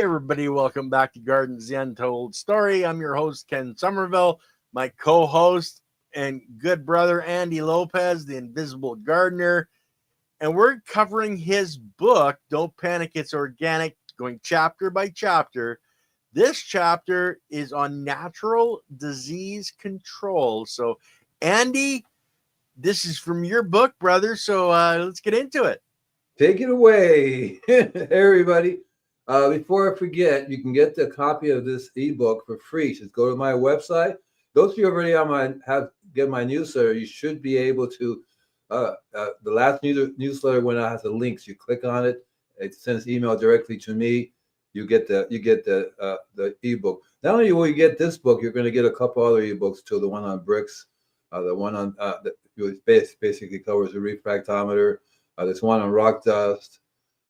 Hey everybody, welcome back to Gardens the Untold Story. I'm your host, Ken Somerville, my co-host and good brother, Andy Lopez, the Invisible Gardener. And we're covering his book, Don't Panic, It's Organic, going chapter by chapter. This chapter is on natural disease control. So, Andy, this is from your book, brother. So let's get into it. Take it away. Hey, everybody. Before I forget, you can get the copy of this ebook for free. Just go to my website. Those of you already on get my newsletter, you should be able to. The last newsletter went out has the links. You click on it, it sends email directly to me. You get the ebook. Not only will you get this book, you're going to get a couple other ebooks too. The one on bricks, the one on that basically covers the refractometer. There's one on rock dust,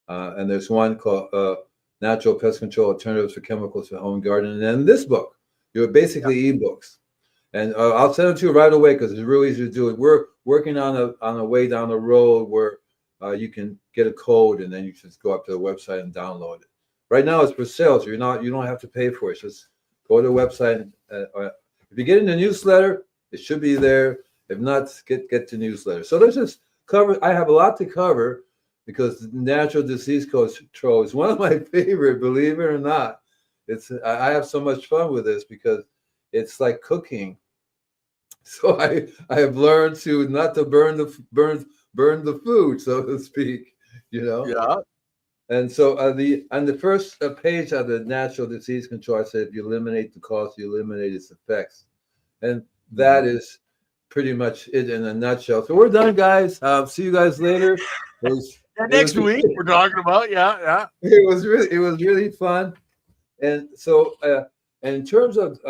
and there's one called Natural Pest Control Alternatives for Chemicals for Home Gardening. And then this book, you're basically ebooks. And I'll send it to you right away because it's really easy to do it. We're working on a way down the road where you can get a code and then you just go up to the website and download it. Right now it's for sale, so you don't have to pay for it. Just go to the website. If you get in the newsletter, it should be there. If not, get the newsletter. So let's just cover. I have a lot to cover because natural disease control is one of my favorite, believe it or not. I have so much fun with this because it's like cooking. So I have learned to not to burn the food, so to speak, Yeah. And so on the first page of the natural disease control, I said if you eliminate the cause, you eliminate its effects, and that is pretty much it in a nutshell. So we're done, guys. See you guys later. Next week we're talking about It was really fun, and so and in terms of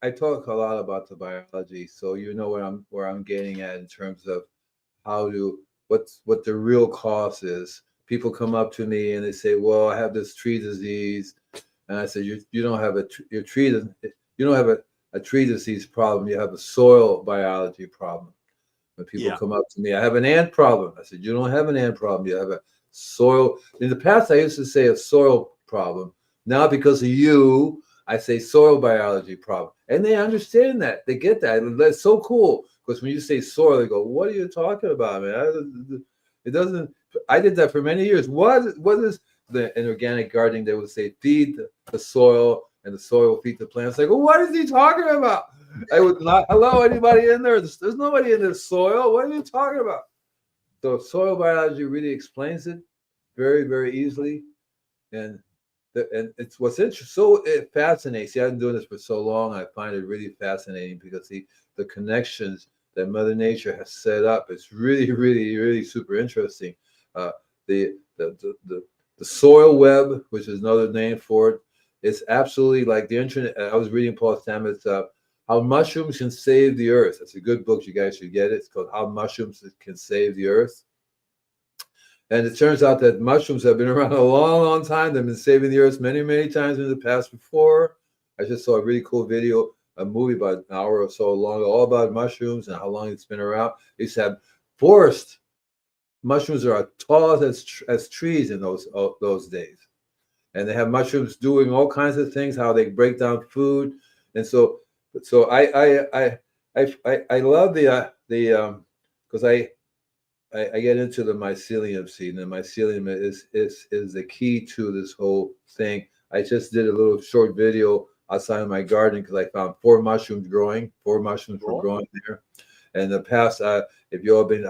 I talk a lot about the biology, so you know where I'm getting at in terms of what the real cause is. People come up to me and they say, "Well, I have this tree disease," and I said, "You don't have you don't have a tree disease problem. You have a soil biology problem." When people come up to me, I have an ant problem. I said, you don't have an ant problem. You have a soil. In the past, I used to say a soil problem. Now, because of you, I say soil biology problem. And they understand that. They get that. And that's so cool. Because when you say soil, they go, what are you talking about, man? It doesn't. I did that for many years. What is in organic gardening? They would say, feed the soil, and the soil will feed the plants. I go, what is he talking about? I would not. Hello, anybody in there? There's nobody in this soil. What are you talking about? So soil biology really explains it very, very easily, and it's what's interesting. So it fascinates. See, I've been doing this for so long. I find it really fascinating because the connections that Mother Nature has set up. It's really, really, really super interesting. The soil web, which is another name for it, it's absolutely like the internet. I was reading Paul Stamets. How Mushrooms Can Save the Earth. That's a good book. You guys should get it. It's called How Mushrooms Can Save the Earth. And it turns out that mushrooms have been around a long, long time. They've been saving the earth many, many times in the past before. I just saw a really cool video, a movie about an hour or so long, all about mushrooms and how long it's been around. They used to have forest mushrooms are as tall as trees in those days. And they have mushrooms doing all kinds of things, how they break down food. And so I love because I get into the mycelium seed, and the mycelium is the key to this whole thing. I just did a little short video outside of my garden because I found 4 mushrooms growing. 4 mushrooms were growing there. And in the past, if you all been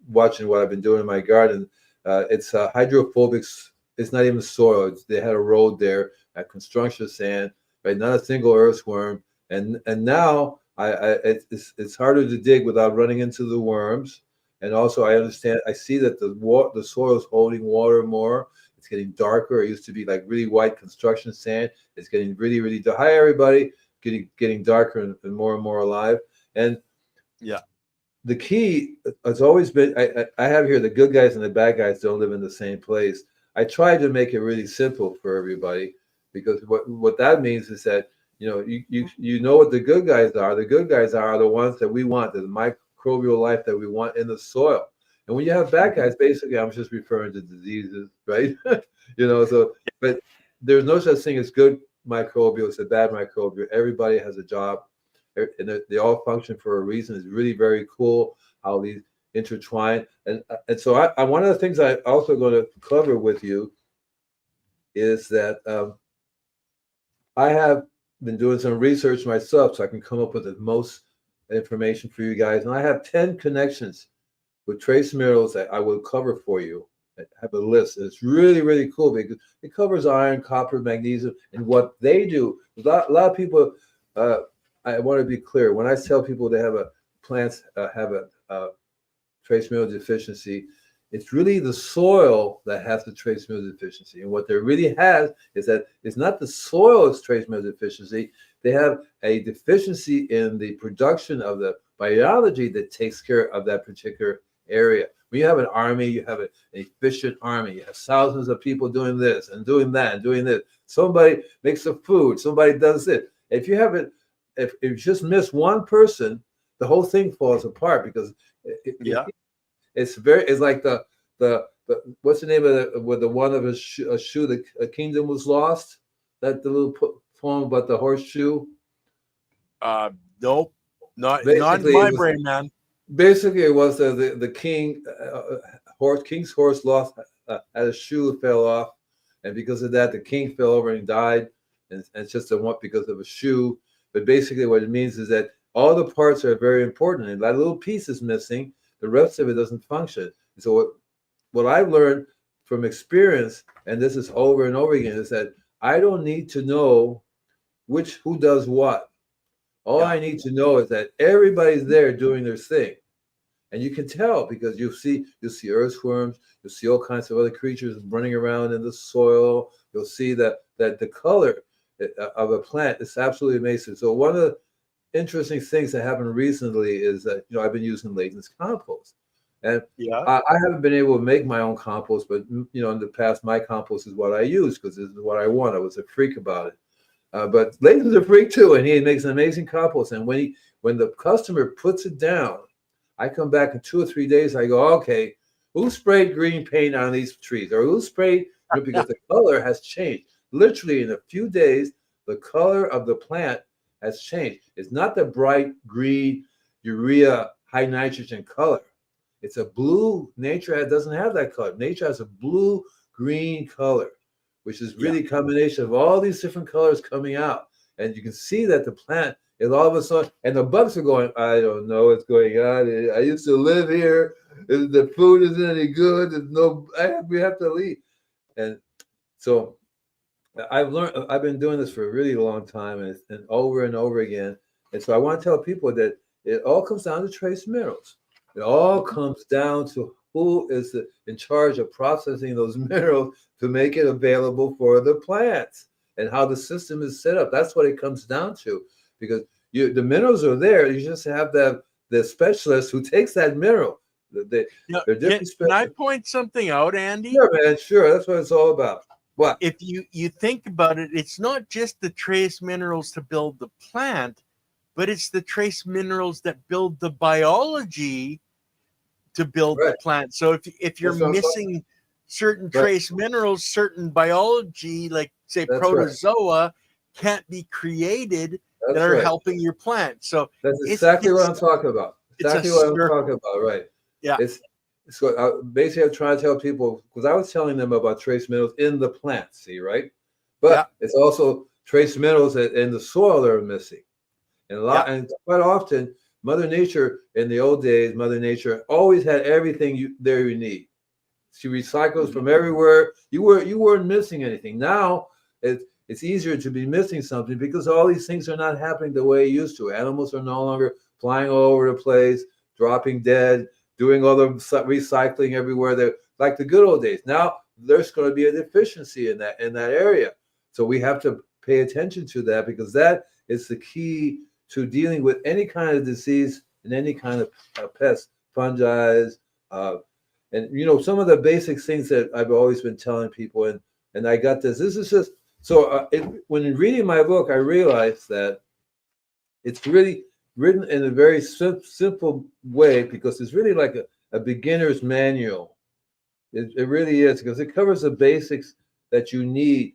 watching what I've been doing in my garden, it's hydrophobics. It's not even soil. They had a road there at construction sand, right? Not a single earthworm. And now it's harder to dig without running into the worms. And also I see that the soil is holding water more. It's getting darker. It used to be like really white construction sand. It's getting really, really dark. Hi, everybody. Getting darker and more alive. And the key has always been, I have here the good guys and the bad guys don't live in the same place. I tried to make it really simple for everybody because what that means is that you know what the good guys are. The good guys are the ones that we want, the microbial life that we want in the soil. And when you have bad guys, basically, I'm just referring to diseases, right? So, but there's no such thing as good microbial, it's a bad microbial. Everybody has a job, and they all function for a reason. It's really very cool how these intertwine. And so one of the things I also going to cover with you is that I have been doing some research myself so I can come up with the most information for you guys. And I have 10 connections with trace minerals that I will cover for you. I have a list. And it's really, really cool because it covers iron, copper, magnesium, and what they do. A lot of people, I want to be clear. When I tell people they have plants have a trace mineral deficiency, it's really the soil that has the trace mineral deficiency. And what there really has is that it's not the soil's trace mineral deficiency. They have a deficiency in the production of the biology that takes care of that particular area. When you have an army, you have an efficient army. You have thousands of people doing this and doing that and doing this. Somebody makes the food. Somebody does it. If you just miss one person, the whole thing falls apart because it's like the what's the name of the one of a shoe the kingdom was lost, that the little poem about the horseshoe. Nope, not in my brain, man. Basically, it was the king's horse lost had a shoe fell off, and because of that, the king fell over and died, and it's just because of a shoe. But basically, what it means is that all the parts are very important, and that little piece is missing. The rest of it doesn't function. So what I've learned from experience, and this is over and over again, is that I don't need to know who does what. All I need to know is that everybody's there doing their thing. And you can tell because you'll see earthworms, you'll see all kinds of other creatures running around in the soil. You'll see that the color of a plant is absolutely amazing. So one of the interesting things that happened recently is that I've been using Layton's compost, and I haven't been able to make my own compost, but in the past my compost is what I use because this is what I want. I was a freak about it, but Layton's a freak too, and he makes an amazing compost. And when the customer puts it down, I come back in 2 or 3 days. I go, okay, who sprayed green paint on these trees, or who sprayed because the color has changed. Literally in a few days, the color of the plant has changed. It's not the bright green urea high nitrogen color. It's a blue. Nature doesn't have that color. Nature has a blue green color, which is really a combination of all these different colors coming out. And you can see that the plant is all of a sudden, and the bugs are going, I don't know what's going on. I used to live here. The food isn't any good. We have to leave. And so I've been doing this for a really long time and over again. And so I want to tell people that it all comes down to trace minerals. It all comes down to who is in charge of processing those minerals to make it available for the plants and how the system is set up. That's what it comes down to, because the minerals are there. You just have the specialist who takes that mineral. Can I point something out, Andy? Sure, man. Sure. That's what it's all about. What? If you think about it, it's not just the trace minerals to build the plant, but it's the trace minerals that build the biology to build the plant. So if you're missing certain trace minerals, certain biology, like say protozoa, can't be create that are helping your plant. So that's exactly what I'm talking about. Exactly what I'm talking about, right? Yeah. So basically, I'm trying to tell people, because I was telling them about trace minerals in the plant, right? But it's also trace minerals in the soil that are missing. And and quite often, Mother Nature, in the old days, Mother Nature always had everything you need. She recycles from everywhere. You weren't missing anything. Now it's easier to be missing something because all these things are not happening the way it used to. Animals are no longer flying all over the place, dropping dead, doing all the recycling everywhere. They're like the good old days. Now there's going to be a deficiency in that area. So we have to pay attention to that, because that is the key to dealing with any kind of disease and any kind of pest, fungi, and some of the basic things that I've always been telling people. And I got this. This is just so. When reading my book, I realized that it's really written in a very simple way, because it's really like a beginner's manual. It really is, because it covers the basics that you need.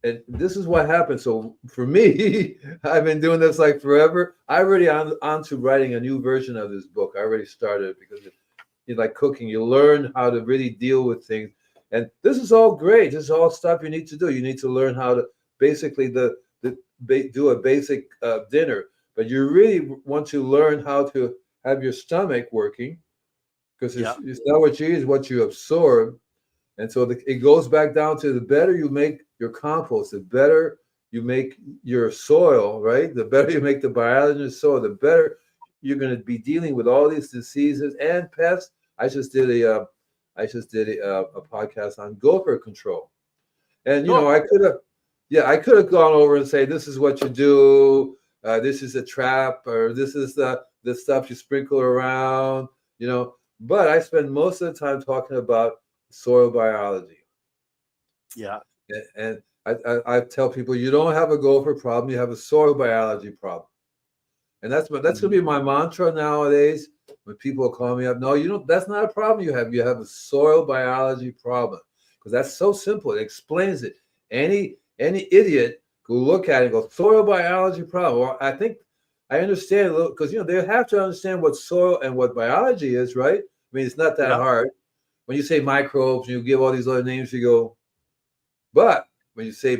And this is what happened. So for me, I've been doing this like forever. I already on to writing a new version of this book. I already started because it's like cooking. You learn how to really deal with things. And this is all great. This is all stuff you need to do. You need to learn how to basically do a basic dinner. But you really want to learn how to have your stomach working, because it's not what you eat, it's what you absorb. And so it goes back down to the better you make your compost, the better you make your soil, right? The better you make the biology of the soil, the better you're going to be dealing with all these diseases and pests. I just did a podcast on gopher control, and I could have gone over and say, this is what you do, this is a trap, or this is the stuff you sprinkle around, But I spend most of the time talking about soil biology. Yeah. And I tell people, you don't have a gopher problem, you have a soil biology problem. And that's going to be my mantra nowadays when people call me up. No, that's not a problem you have. You have a soil biology problem, because that's so simple. It explains it. Any idiot go look at it and go, soil biology problem. Well, I think I understand a little, because they have to understand what soil and what biology is, right? I mean, it's not that hard. When you say microbes, you give all these other names, you go, but when you say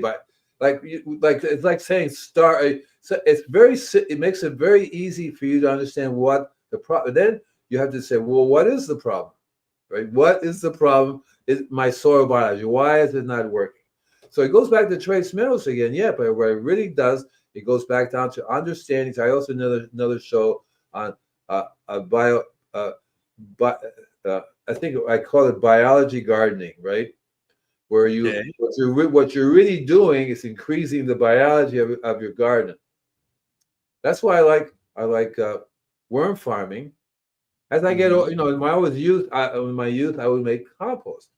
it's like saying star. So it makes it very easy for you to understand what the problem. Then you have to say, well, what is the problem, right? What is the problem? Is my soil biology? Why is it not working? So it goes back to trace minerals again, but what it really does, it goes back down to understanding. I also another show on bio. I think I call it biology gardening, right? Where what you're really doing is increasing the biology of your garden. That's why I like worm farming. As I get in my youth, I would make compost,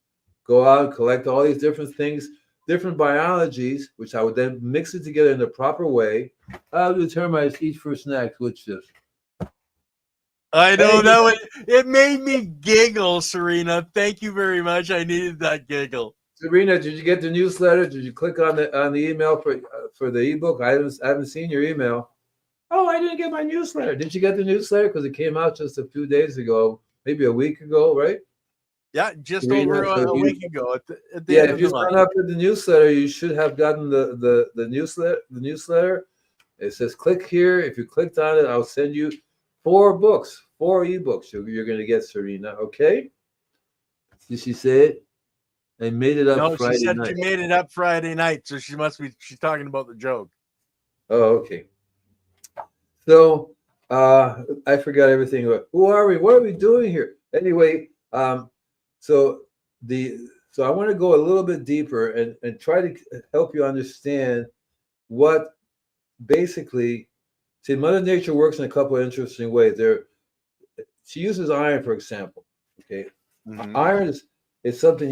go out and collect all these different things, different biologies, which I would then mix it together in the proper way. The term I eat for snacks, which is. I know it made me giggle, Serena. Thank you very much. I needed that giggle. Serena, did you get the newsletter? Did you click on the email for the ebook? I haven't seen your email. Oh, I didn't get my newsletter. Did you get the newsletter? Because it came out just a few days ago, maybe a week ago, right? Yeah, just Serena, over a week ago. At the end if you sign up for the newsletter, you should have gotten the newsletter. The newsletter. It says click here. If you clicked on it, I'll send you 4 ebooks. You're going to get, Serena. Okay? Did she say it? I made it up Friday night. No, she said she made it up Friday night, so she's talking about the joke. Oh, okay. So I forgot everything. Who are we? What are we doing here? Anyway, so I want to go a little bit deeper and try to help you understand what basically. See, Mother Nature works in a couple of interesting ways. She uses iron, for example. Okay, iron is something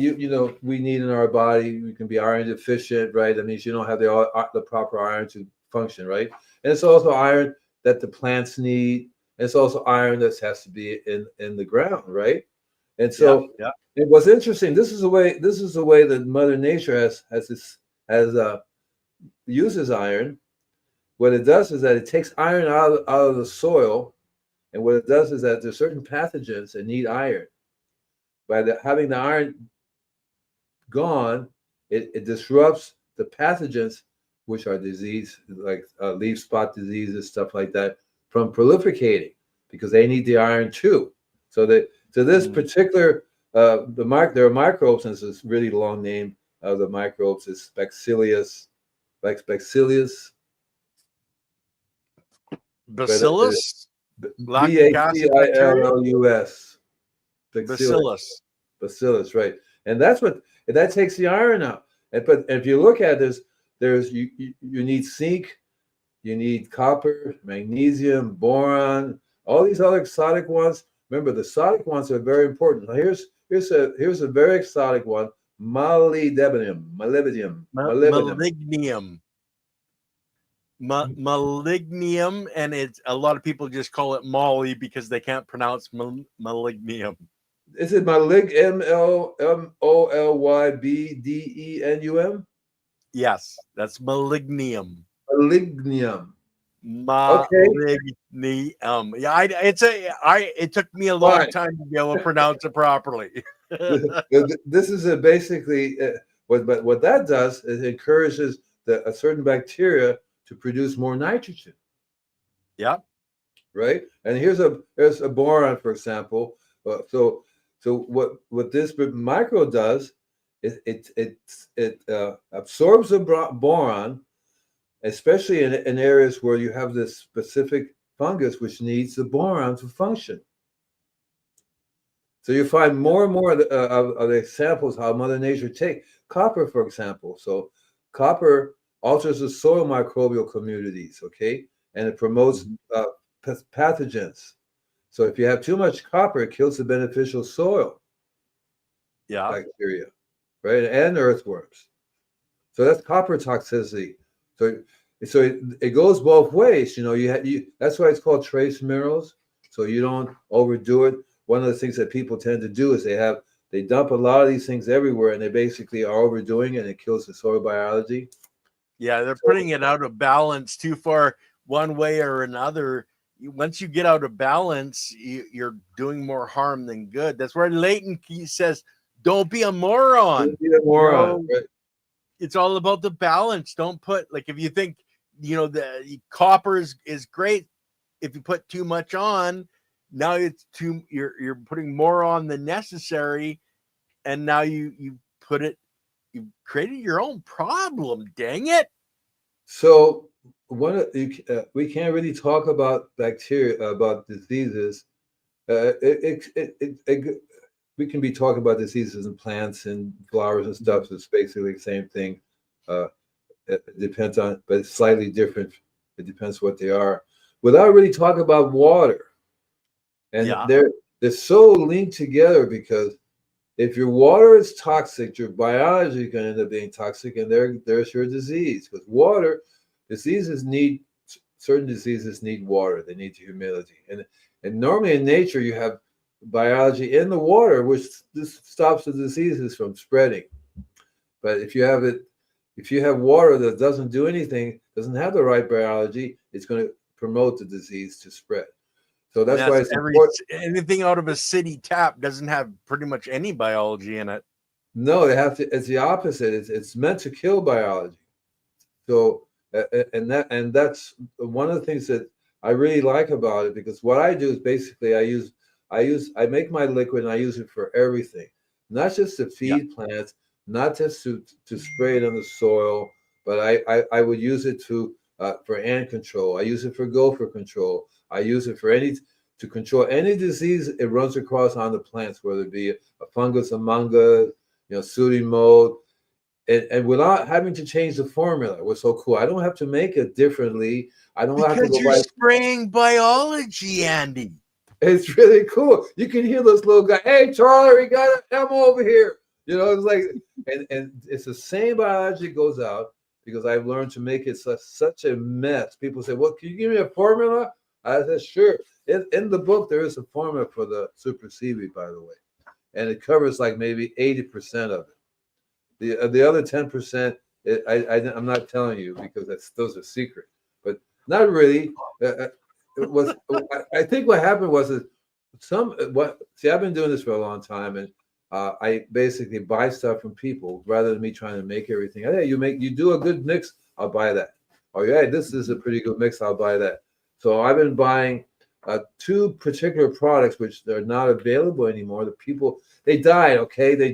we need in our body. We can be iron deficient, right? That means you don't have the proper iron to function, right? And it's also iron that the plants need. And it's also iron that has to be in the ground, right? And so, it was interesting. This is the way that Mother Nature uses iron. What it does is that it takes iron out of the soil, and what it does is that there's certain pathogens that need iron. By having the iron gone, it disrupts the pathogens, which are disease, like leaf spot diseases, stuff like that, from prolificating, because they need the iron too. So this particular, there are microbes, and this is a really long name of the microbes is Bacillus. Bacillus. Bacillus. Bacillus, right? And that takes the iron out. But if you look at this, you need zinc, you need copper, magnesium, boron, all these other exotic ones. Remember, the exotic ones are very important. Now here's a very exotic one: molybdenum. Malignum, and it's a lot of people just call it Molly because they can't pronounce malignum. Is it MLMOLYBDENUM? Yes, that's malignum. Malignum. Okay, Malignum. Yeah, it took me a long fine. time to be able to pronounce it properly. This is basically what that does is it encourages a certain bacteria to produce more nitrogen, Yeah. right? And here's a boron, for example. So what this micro does is it absorbs the boron, especially in areas where you have this specific fungus which needs the boron to function. So you find more and more of the examples how Mother Nature take copper, for example. So copper alters the soil microbial communities, okay, and it promotes pathogens. So if you have too much copper, it kills the beneficial soil bacteria, right, and earthworms. So that's copper toxicity. So it goes both ways. You know, that's why it's called trace minerals. So you don't overdo it. One of the things that people tend to do is they dump a lot of these things everywhere, and they basically are overdoing it, and it kills the soil biology. Yeah, they're putting it out of balance too far one way or another. Once you get out of balance, you're doing more harm than good. That's where Leighton says, "Don't be a moron." Don't be a moron, right? It's all about the balance. Don't put, like, if you think the copper is great, if you put too much on, now you're putting more on than necessary, and now you've created your own problem. Dang it. So we can't really talk about bacteria, about diseases. We can be talking about diseases in plants and flowers and stuff. So it's basically the same thing. It depends on, but it's slightly different. It depends what they are. Without really talking about water, and they're so linked together because if your water is toxic, your biology is going to end up being toxic, and there's your disease. Because certain diseases need water. They need humidity, and normally in nature you have biology in the water, which this stops the diseases from spreading. But if you have water that doesn't do anything, doesn't have the right biology, it's going to promote the disease to spread. So that's why it's important. Anything out of a city tap doesn't have pretty much any biology in it. No, they have to. It's the opposite. It's meant to kill biology. So and that's one of the things that I really like about it, because what I do is basically I make my liquid and I use it for everything, not just to feed plants, not just to spray it on the soil, but I would use it for ant control. I use it for gopher control. I use it to control any disease it runs across on the plants, whether it be a fungus, a manga, sooty mold, and without having to change the formula. What's so cool? I don't have to make it differently. I don't have to go you're spraying biology, Andy. It's really cool. You can hear this little guy. Hey, Charlie, we got an ammo over here. It's like, and it's the same biology goes out, because I've learned to make it such a mess. People say, well, can you give me a formula? I said, sure. In the book, there is a formula for the super seaweed, by the way, and it covers like maybe 80% of it. The other 10%, I'm not telling you, because those are secret, but not really. I think what happened was that I've been doing this for a long time, and I basically buy stuff from people rather than me trying to make everything. Hey, you do a good mix, I'll buy that. Or yeah, this is a pretty good mix, I'll buy that. So I've been buying two particular products which they're not available anymore. The people, they died. Okay, they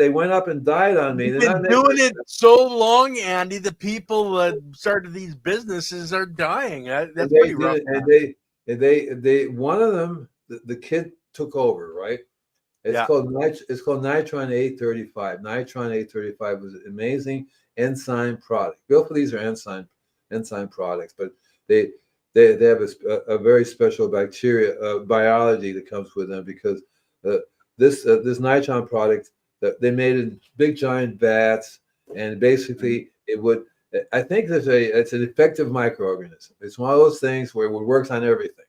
went up and died on me. They've been doing it so long, Andy. The people that started these businesses are dying. That's pretty rough. And they one of them, the kid took over, right? It's called Nitron 835. Nitron 835 was an amazing enzyme product. Both of these are enzyme products, but they have a very special bacteria biology that comes with them, because this Nitron product that they made in big giant vats, and basically it would I think it's an effective microorganism. It's one of those things where it works on everything.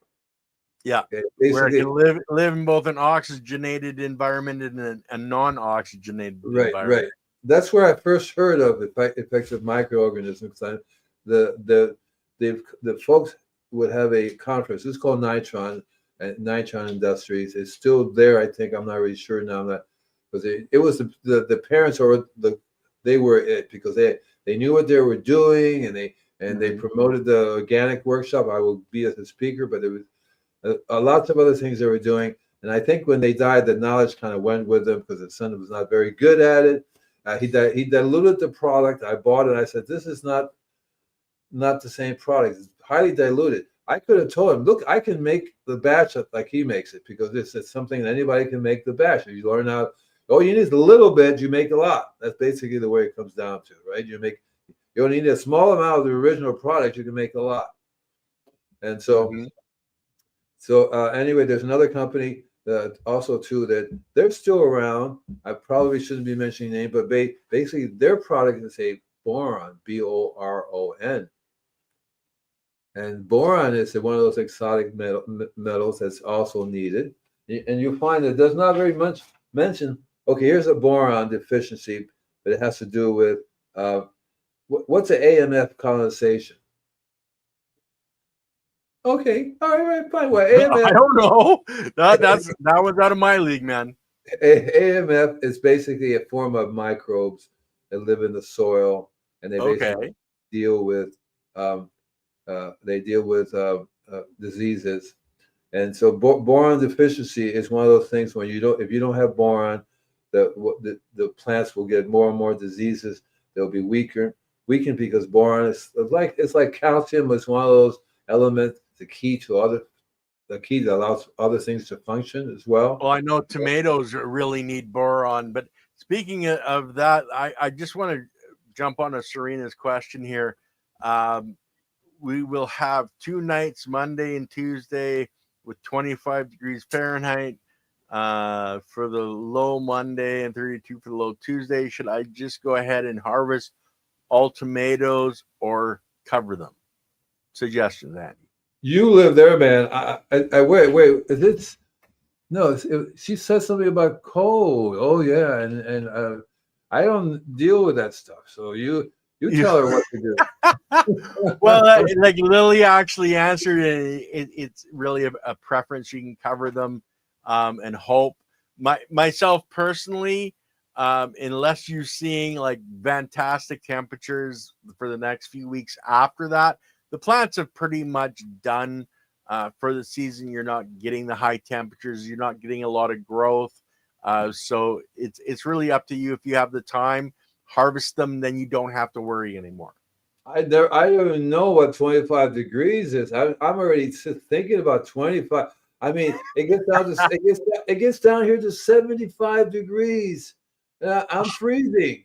Yeah. Okay? Where it Basically, can live in both an oxygenated environment and a non-oxygenated environment. right. That's where I first heard of effective microorganisms. The folks would have a conference. It's called Nitron, and Nitron Industries. It's still there, I think. I'm not really sure now. That because it was the parents or they were it because they knew what they were doing, and they promoted the organic workshop. I will be as a speaker, but there was lots of other things they were doing. And I think when they died, the knowledge kind of went with them because the son was not very good at it. He diluted the product. I bought it. I said, "This is not the same product. It's highly diluted." I could have told him, "Look, I can make the batch like he makes it because it's something that anybody can make the batch. If you learn how, you need a little bit, you make a lot." That's basically the way it comes down to, right? You only need a small amount of the original product. You can make a lot. And so, anyway, there's another company that also too that they're still around. I probably shouldn't be mentioning name, but basically their product is a boron, boron, and boron is one of those exotic metals that's also needed. And you find that there's not very much mention. Okay, here's a boron deficiency, but it has to do with what's an AMF condensation? Okay, all right, fine. Well, AMF. I don't know. That was out of my league, man. AMF is basically a form of microbes that live in the soil, and they basically deal with diseases. And so boron deficiency is one of those things when if you don't have boron, the plants will get more and more diseases. They'll be weakened because boron is like calcium is one of those elements, the key that allows other things to function as well. Well, I know tomatoes really need boron, but speaking of that, I just want to jump on Serena's question here. We will have 2 nights, Monday and Tuesday, with 25 degrees Fahrenheit for the low Monday and 32 for the low Tuesday. Should I just go ahead and harvest all tomatoes or cover them? Suggestions, Andy. You live there, man. I wait. Is it? No, she said something about cold. Oh yeah, and I don't deal with that stuff. So you tell her what to do. Well, like Lily actually answered, it's really a preference. You can cover them and hope. Myself personally, unless you're seeing like fantastic temperatures for the next few weeks after that, the plants have pretty much done for the season. You're not getting the high temperatures. You're not getting a lot of growth. So it's really up to you. If you have the time, harvest them, then you don't have to worry anymore. I don't even know what 25 degrees is. I'm already thinking about 25. I mean, it gets down here to 75 degrees. I'm freezing.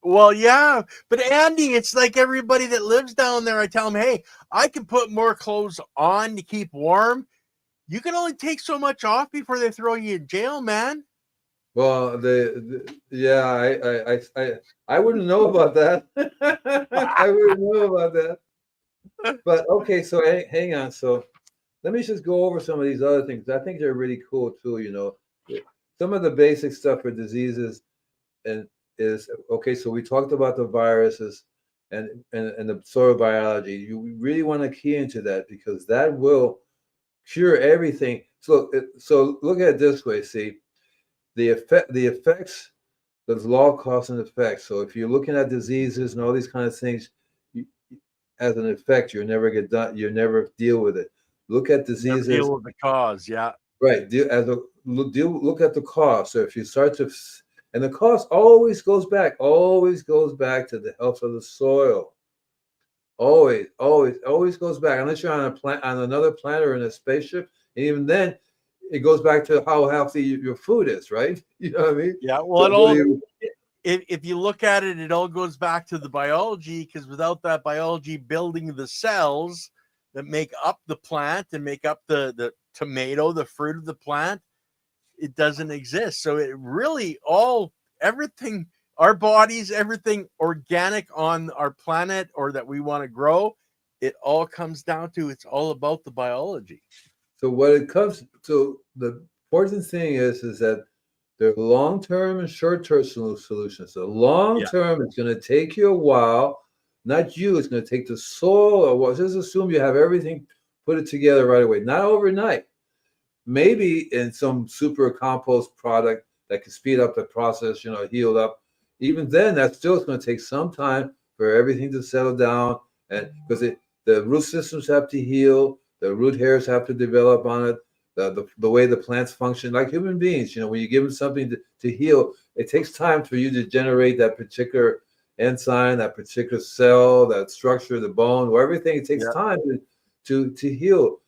Well, yeah, but Andy, it's like everybody that lives down there. I tell them, hey, I can put more clothes on to keep warm. You can only take so much off before they throw you in jail, man. Well, I wouldn't know about that. I wouldn't know about that. But okay, so hang on. So let me just go over some of these other things. I think they're really cool too. Some of the basic stuff for diseases is okay. So we talked about the viruses and the soil biology. You really want to key into that because that will cure everything. So look at it this way. See, the effects. There's law of cause and effect. So if you're looking at diseases and all these kind of things, as an effect, you never get done. You never deal with it. Look at diseases. Never deal with the cause, yeah. Right. Look at the cause. So if you start to, and the cause always goes back to the health of the soil. Always goes back. Unless you're on another planet or in a spaceship, and even then, it goes back to how healthy your food is, right? You know what I mean? Yeah. Well, if you look at it, it all goes back to the biology, because without that biology building the cells that make up the plant and make up the tomato, the fruit of the plant, it doesn't exist. So it really everything our bodies, everything organic on our planet or that we want to grow, it all comes down to it's all about the biology. So what it comes to, the important thing is that there are long-term and short-term solutions. So Yeah. long-term, it's going to take you a while. Not you, it's going to take the soil or what. Just assume you have everything, put it together right away. Not overnight. Maybe in some super compost product that can speed up the process, heal up. Even then, that still is going to take some time for everything to settle down, and because the root systems have to heal, the root hairs have to develop on it, the way the plants function, like human beings. When you give them something to heal, it takes time for you to generate that particular enzyme, that particular cell, that structure, the bone, or everything. It takes Yeah. time to heal.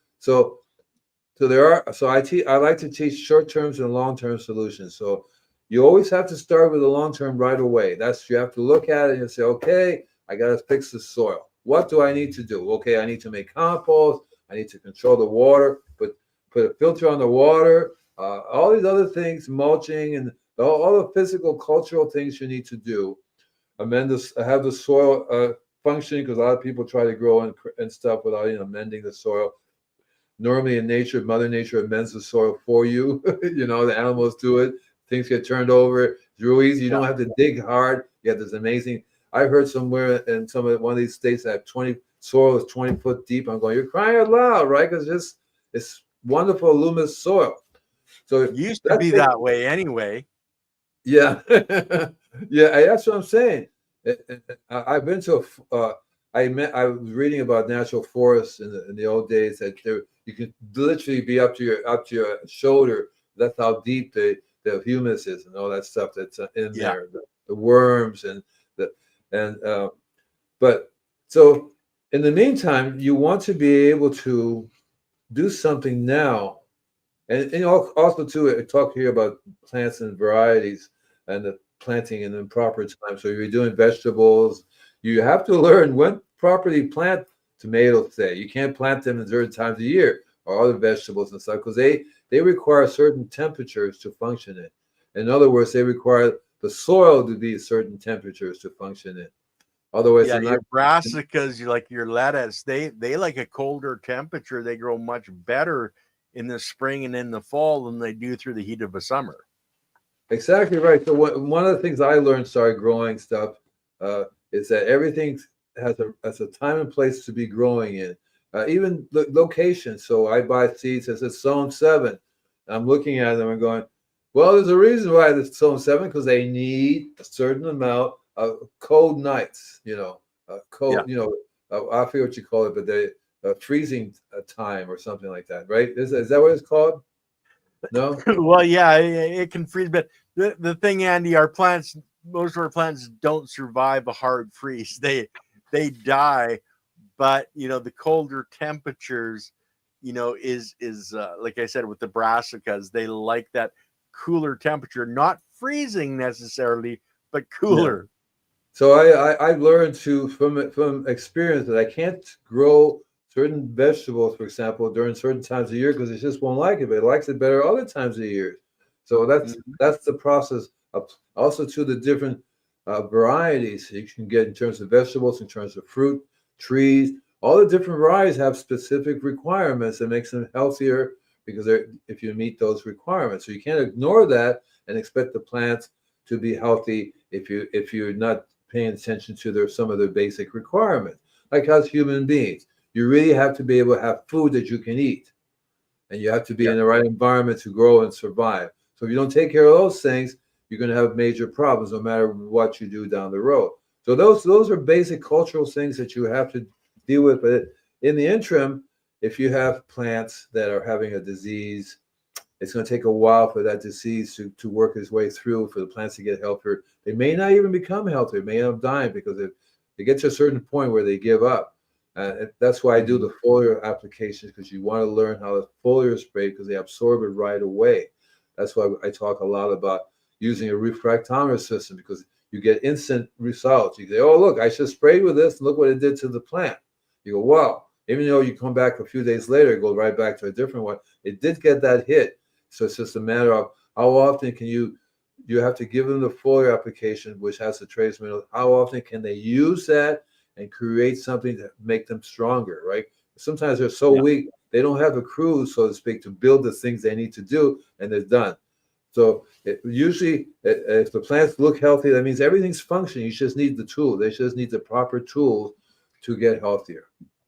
I like to teach short-term and long-term solutions. So you always have to start with the long-term right away. You have to look at it and say, okay, I got to fix the soil. What do I need to do? Okay, I need to make compost. I need to control the water, put a filter on the water, all these other things, mulching, and all the physical, cultural things you need to do. Have the soil functioning, because a lot of people try to grow and stuff without amending the soil. Normally in nature, Mother Nature amends the soil for you. The animals do it. Things get turned over. It's real easy. You don't have to dig hard. You have this amazing. I heard somewhere in one of these states that soil is 20 foot deep. I'm going, you're crying out loud, right? Because it's wonderful, luminous soil. So Used to be that way anyway. yeah, yeah. That's what I'm saying. I've been to I was reading about natural forests in the old days that you can literally be up to your shoulder. That's how deep the humus is and all that stuff that's in there. The worms but so in the meantime, you want to be able to do something now, and also too, talk here about plants and varieties and the planting in the proper time. So you're doing vegetables, you have to learn when properly plant tomatoes. Say you can't plant them in certain times of year or other vegetables and stuff, because they require certain temperatures to function in. In other words, they require the soil to be certain temperatures to function in. Otherwise, your brassicas, your lettuce, they like a colder temperature. They grow much better in the spring and in the fall than they do through the heat of a summer. Exactly right. So one of the things I learned, started growing stuff, is that everything has a time and place to be growing in, even location. So I buy seeds that says Zone 7. I'm looking at them and going, well, there's a reason why it's Zone 7, because they need a certain amount of cold nights, cold, I forget what you call it, but they freezing time or something like that, right? Is that what it's called? No? Well, yeah, it can freeze, but the thing, Andy, most of our plants don't survive a hard freeze. They die, but the colder temperatures, is like I said with the brassicas, they like that cooler temperature, not freezing necessarily, but cooler. Yeah. So I've learned from experience that I can't grow certain vegetables, for example, during certain times of year, because it just won't like it, but it likes it better other times of the year. So that's the process of, also to the different varieties you can get in terms of vegetables, in terms of fruit, trees. All the different varieties have specific requirements that makes them healthier, because if you meet those requirements. So you can't ignore that and expect the plants to be healthy if you're not paying attention to some of their basic requirements. Like as human beings, you really have to be able to have food that you can eat, and you have to be in the right environment to grow and survive. So if you don't take care of those things, you're going to have major problems no matter what you do down the road. So those are basic cultural things that you have to deal with. But in the interim, if you have plants that are having a disease, it's going to take a while for that disease to work its way through, for the plants to get healthier. They may not even become healthy. They may end up dying, because they get to a certain point where they give up. That's why I do the foliar applications, because you want to learn how the foliar is sprayed, because they absorb it right away. That's why I talk a lot about using a refractometer system, because you get instant results. You say, oh, look, I just sprayed with this, and look what it did to the plant. You go, wow. Even though you come back a few days later, it goes right back to a different one. It did get that hit. So it's just a matter of how often can you you have to give them the foliar application, which has the trace minerals. How often can they use that and create something to make them stronger, right? Sometimes they're so Yeah. weak, they don't have the crew, so to speak, to build the things they need to do, and they're done. So usually, if the plants look healthy, that means everything's functioning. You just need the tool. They just need the proper tools to get healthier.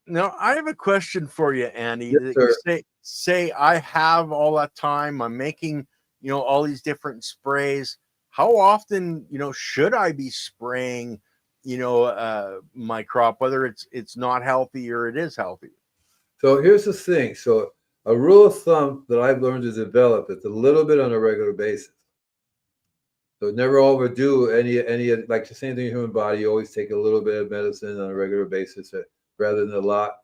Now, I have a question for you, Andy. Yes, That you sir. say I have all that time. I'm making, all these different sprays. How often, should I be spraying, my crop, whether it's not healthy or it is healthy? So here's the thing. So a rule of thumb that I've learned to develop is a little bit on a regular basis. So never overdo any like the same thing in the human body. You always take a little bit of medicine on a regular basis rather than a lot,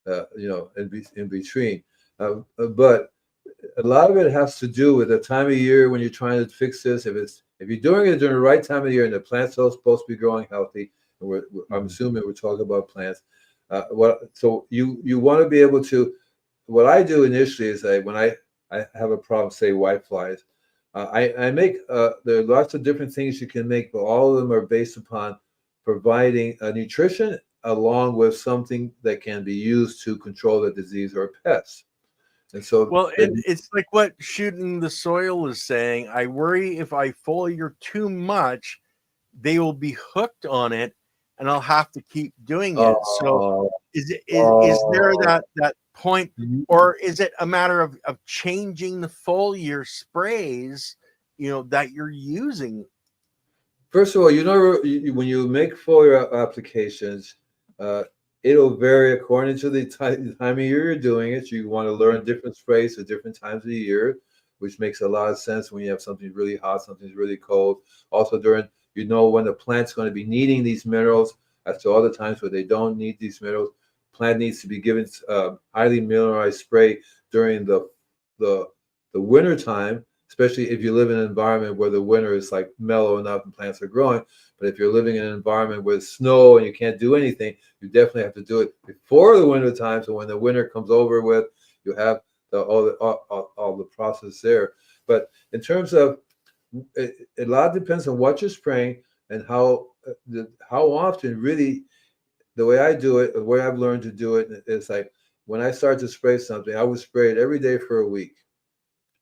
in between. But a lot of it has to do with the time of year when you're trying to fix this. If you're doing it during the right time of year and the plant's still supposed to be growing healthy, and I'm assuming we're talking about plants. So you want to be able to. What I do initially is when I have a problem, say white flies, I make there are lots of different things you can make, but all of them are based upon providing nutrition along with something that can be used to control the disease or pest. And so, Well, it's like what shooting the soil is saying. I worry if I foliar too much, they will be hooked on it, and I'll have to keep doing it. So, uh, is there uh, that point, or is it a matter of changing the foliar sprays, that you're using? first of all, when you make foliar applications, uh, it'll vary according to the time of year you're doing it. You want to learn different sprays at different times of the year, which makes a lot of sense when you have something really hot, something's really cold. Also, when the plant's going to be needing these minerals, as to other times where they don't need these minerals. Plant needs to be given highly mineralized spray during the winter time, especially if you live in an environment where the winter is like mellow enough and plants are growing. But if you're living in an environment with snow and you can't do anything, you definitely have to do it before the winter time. So when the winter comes over with, you have all the process there. But in terms of a lot depends on what you're spraying and how often. Really, the way I do it, the way I've learned to do it is like when I start to spray something, I would spray it every day for a week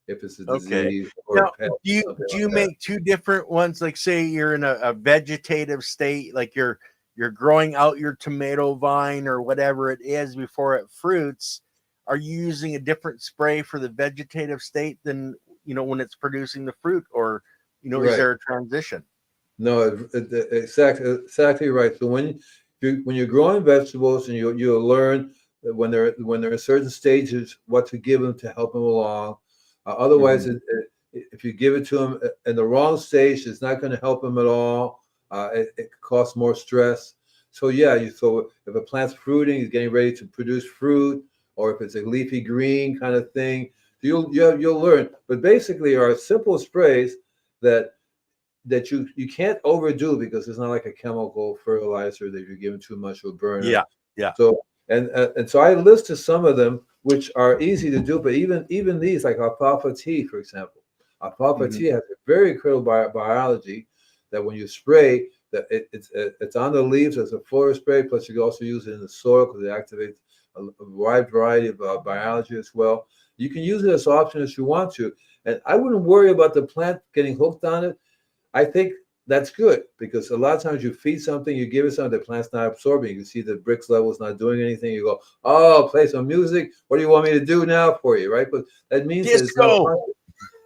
if it's a Okay. disease or a Now, pest, do you something do like you that. make two different ones? Like, say you're in a vegetative state, like you're growing out your tomato vine or whatever it is before it fruits. Are you using a different spray for the vegetative state than when it's producing the fruit, or is Right. there a transition? No, exactly right. So when you're growing vegetables, and you'll learn that when they're in certain stages what to give them to help them along. Otherwise, Mhm. if you give it to them in the wrong stage, it's not going to help them at all. It costs more stress. So yeah, so if a plant's fruiting, is getting ready to produce fruit, or if it's a leafy green kind of thing, you'll learn. But basically, are simple sprays that you can't overdo, because it's not like a chemical fertilizer that if you're giving too much will burn them. Yeah, yeah. So and so I listed some of them which are easy to do, but even these, like alfalfa tea, for example, alfalfa Mhm. tea has a very critical biology that when you spray, that it's on the leaves as a foliar spray. Plus, you can also use it in the soil because it activates a wide variety of biology as well. You can use it as often as you want to, and I wouldn't worry about the plant getting hooked on it. I think that's good, because a lot of times you feed something, you give it something, the plant's not absorbing. You can see the bricks level is not doing anything. You go, oh, play some music. What do you want me to do now for you, right? But that means that it's not Disco. functioning.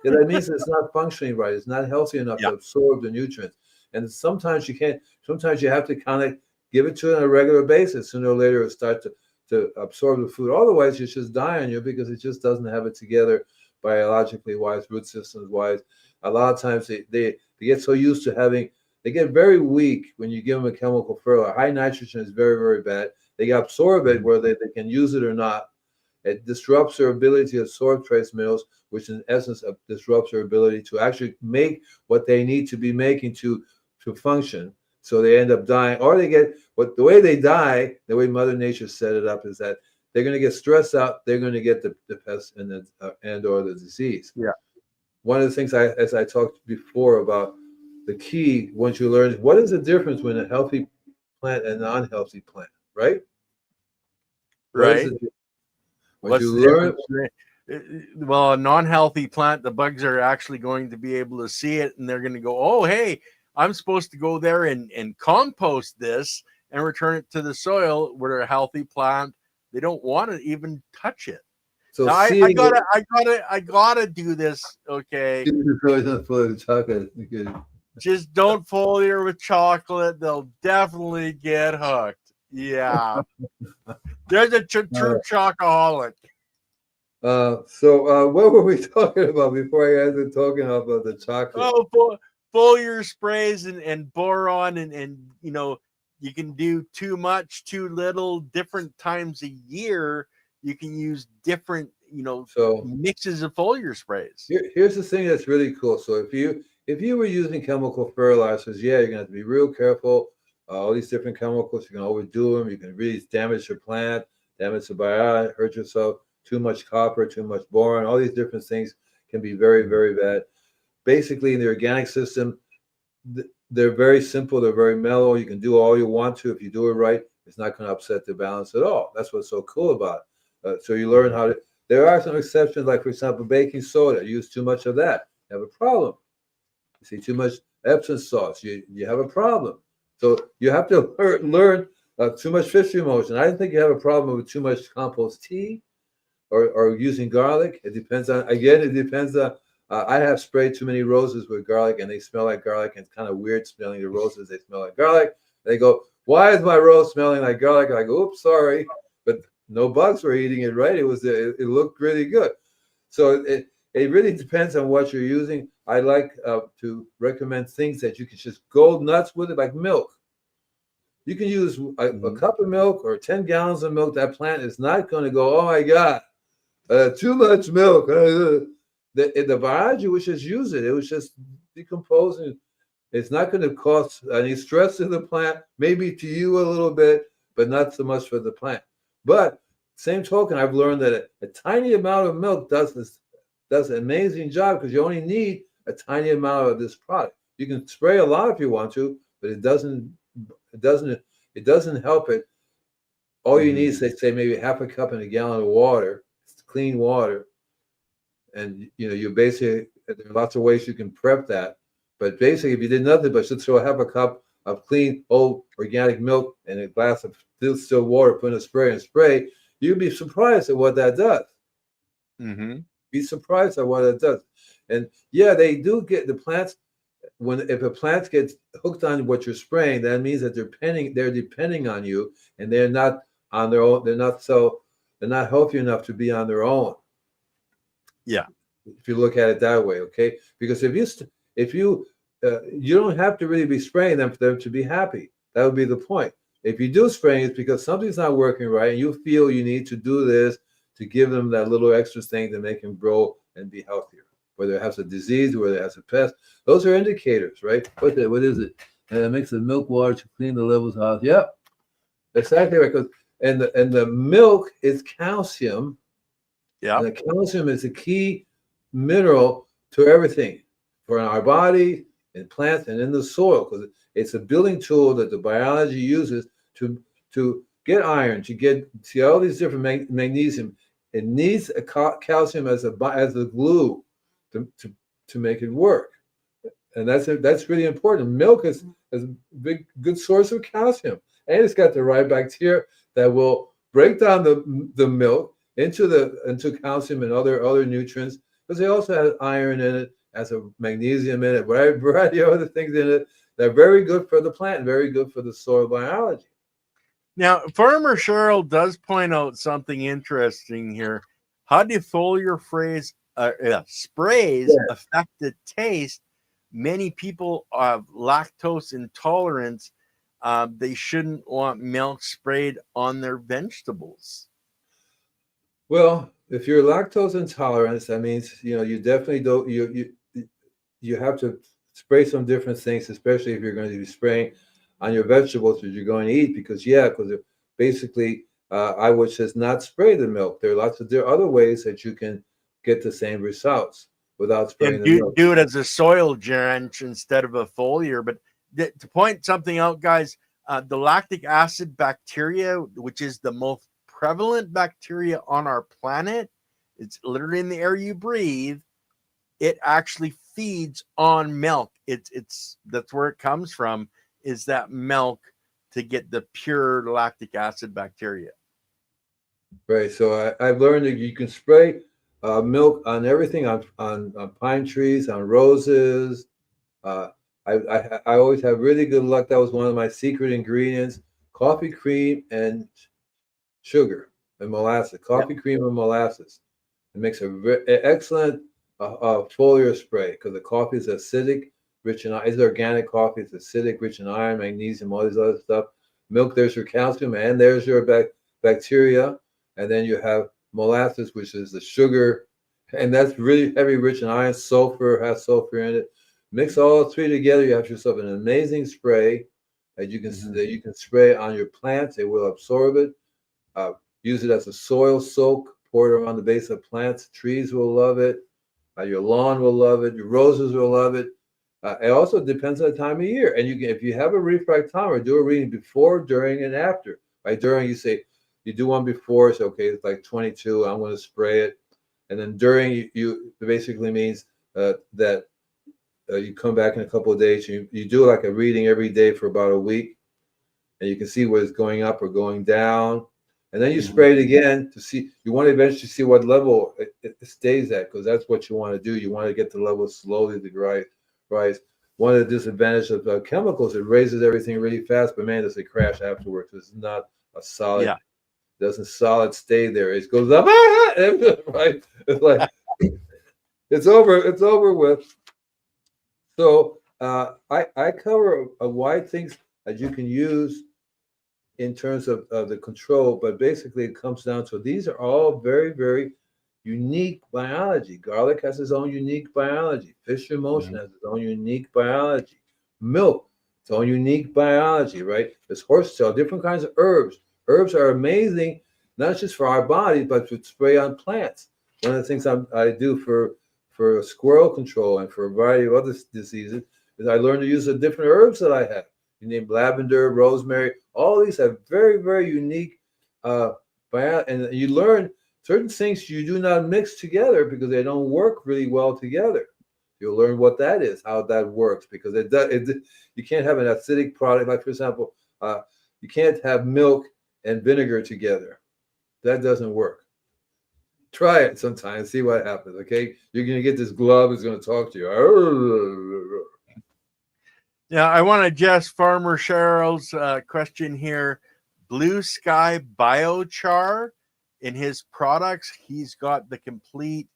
Yeah, that means it's not functioning right. It's not healthy enough Yeah. to absorb the nutrients. And sometimes you can't. Sometimes you have to kind of give it to it on a regular basis. Sooner or later, it'll start to absorb the food. Otherwise, you just die on you, because it just doesn't have it together biologically wise, root systems wise. A lot of times they get so used to having, they get very weak when you give them a chemical fertilizer. High nitrogen is very, very bad. They absorb it, Mhm. whether they can use it or not. It disrupts their ability to absorb trace minerals, which in essence disrupts their ability to actually make what they need to be making to function. So they end up dying, or they get the way they die, the way Mother Nature set it up is that they're going to get stressed out. They're going to get the pest and or the disease. Yeah. one of the things as I talked before about the key, once you learn, what is the difference between a healthy plant and an unhealthy plant, right? What is Right. it? Once What's you the learn, difference? Well, a non-healthy plant, the bugs are actually going to be able to see it, and they're going to go, "Oh, hey, I'm supposed to go there and compost this and return it to the soil." Where a healthy plant, they don't want to even touch it. so Now, seeing it, I gotta do this. Okay, it's really not full of chocolate. Because, just don't foliar with chocolate; they'll definitely get hooked. Yeah, there's a true chocoholic. what were we talking about before I ended talking about the chocolate? Oh, foliar sprays and boron and you can do too much, too little, different times a year. You can use different So mixes of foliar sprays. here's the thing that's really cool. So if you were using chemical fertilizers, yeah, you're gonna have to be real careful. All these different chemicals, you can overdo them. You can really damage your plant, damage the biota, hurt yourself. Too much copper, too much boron, all these different things can be very, very bad. Basically, in the organic system, they're very simple. They're very mellow. You can do all you want to. If you do it right, it's not going to upset the balance at all. That's what's so cool about it. So you learn how to. There are some exceptions, like for example, baking soda. You use too much of that, you have a problem. You see too much Epsom sauce, you have a problem. So you have to learn too much fish emulsion. I don't think you have a problem with too much compost tea or using garlic. It depends on, again, it depends on, I have sprayed too many roses with garlic and they smell like garlic, and it's kind of weird smelling the roses. They smell like garlic. They go, why is my rose smelling like garlic? I go, oops, sorry. But no bugs were eating it, right? It looked really good. So it really depends on what you're using. I like to recommend things that you can just go nuts with it, like milk. You can use a cup of milk or 10 gallons of milk. That plant is not going to go, oh my God, too much milk. The biology was just use it. It was just decomposing. It's not going to cause any stress to the plant, maybe to you a little bit, but not so much for the plant. But same token, I've learned that a tiny amount of milk does an amazing job, because you only need a tiny amount of this product. You can spray a lot if you want to, but it doesn't help it. All you need is, they say, maybe half a cup and a gallon of water. It's clean water. And you basically, there are lots of ways you can prep that. But basically, if you did nothing but just throw half a cup of clean old organic milk and a glass of still water, put in a sprayer and spray, you'd be surprised at what that does. Be surprised at what it does. And yeah, they do get the plants. If a plant gets hooked on what you're spraying, that means that they're depending on you, and they're not on their own. They're not healthy enough to be on their own. Yeah. If you look at it that way, okay? Because if you don't have to really be spraying them for them to be happy. That would be the point. If you do spraying, it's because something's not working right, and you feel you need to do this to give them that little extra thing to make them grow and be healthier. Whether it has a disease, whether it has a pest, those are indicators, right? What is it? And it makes the milk water to clean the levels out. Yep, exactly right. And the milk is calcium. Yeah. And the calcium is a key mineral to everything for our body, in plants, and in the soil, because it's a building tool that the biology uses to get iron, to see all these different magnesium. It needs a calcium as a glue to make it work, and that's really important. Milk is a good source of calcium, and it's got the right bacteria that will break down the milk into calcium and other nutrients, because they also have iron in it, has a magnesium in it, a variety of other things in it. They're very good for the plant and very good for the soil biology. Now, Farmer Cheryl does point out something interesting here. How do foliar sprays affect the taste? Many people have lactose intolerance. They shouldn't want milk sprayed on their vegetables. Well, if you're lactose intolerant, that means you definitely don't you have to spray some different things, especially if you're going to be spraying on your vegetables that you're going to eat, because basically I would just not spray the milk. There are other ways that you can get the same results. without spraying And the milk. do it as a soil drench instead of a foliar. But to point something out, guys, the lactic acid bacteria, which is the most prevalent bacteria on our planet, it's literally in the air you breathe. It actually feeds on milk. It's that's where it comes from, is that milk, to get the pure lactic acid bacteria. Right. So I've learned that you can spray milk on everything, on pine trees, on roses. Uh, I always have really good luck. That was one of my secret ingredients: coffee cream and sugar and molasses. Yep. Coffee cream and molasses. It makes an excellent foliar spray because the coffee is acidic, rich in it's organic coffee. It's acidic, rich in iron, magnesium, all these other stuff. Milk, there's your calcium, and there's your bacteria. And then you have molasses, which is the sugar, and that's really heavy, rich in iron. Sulfur, has sulfur in it. Mix all three together, you have yourself an amazing spray that you can spray on your plants. They will absorb it. Use it as a soil soak. Pour it around the base of plants. Trees will love it. Your lawn will love it. Your roses will love it. It also depends on the time of year. And you can, if you have a refractometer, do a reading before, during, and after. By during, you say, you do one before, so okay, it's like 22, I'm going to spray it. And then during, you basically means that you come back in a couple of days. You do like a reading every day for about a week, and you can see whether it's going up or going down. And then you spray it again to see. You want to eventually see what level it stays at, because that's what you want to do. You want to get the level slowly to rise. One of the disadvantages of chemicals, it raises everything really fast, but man, does it crash afterwards. It's not a solid. Yeah. Doesn't solid stay there. It goes up, right? It's like it's over. It's over with. So I cover a wide things that you can use in terms of the control, but basically it comes down to these are all very, very unique biology. Garlic has its own unique biology. Fish in motion has its own unique biology. Milk, its own unique biology, right? There's horsetail, different kinds of herbs. Herbs are amazing, not just for our bodies, but to spray on plants. One of the things I do for squirrel control and for a variety of other diseases is I learn to use the different herbs that I have. You name lavender, rosemary, all these have very, very unique and you learn certain things you do not mix together because they don't work really well together. You'll learn what that is, how that works, because you can't have an acidic product. Like, for example, you can't have milk and vinegar together. That doesn't work. Try it sometime and see what happens, okay? You're going to get this glove that's going to talk to you. Yeah, I want to address Farmer Cheryl's question here. Blue Sky Biochar, in his products, he's got the complete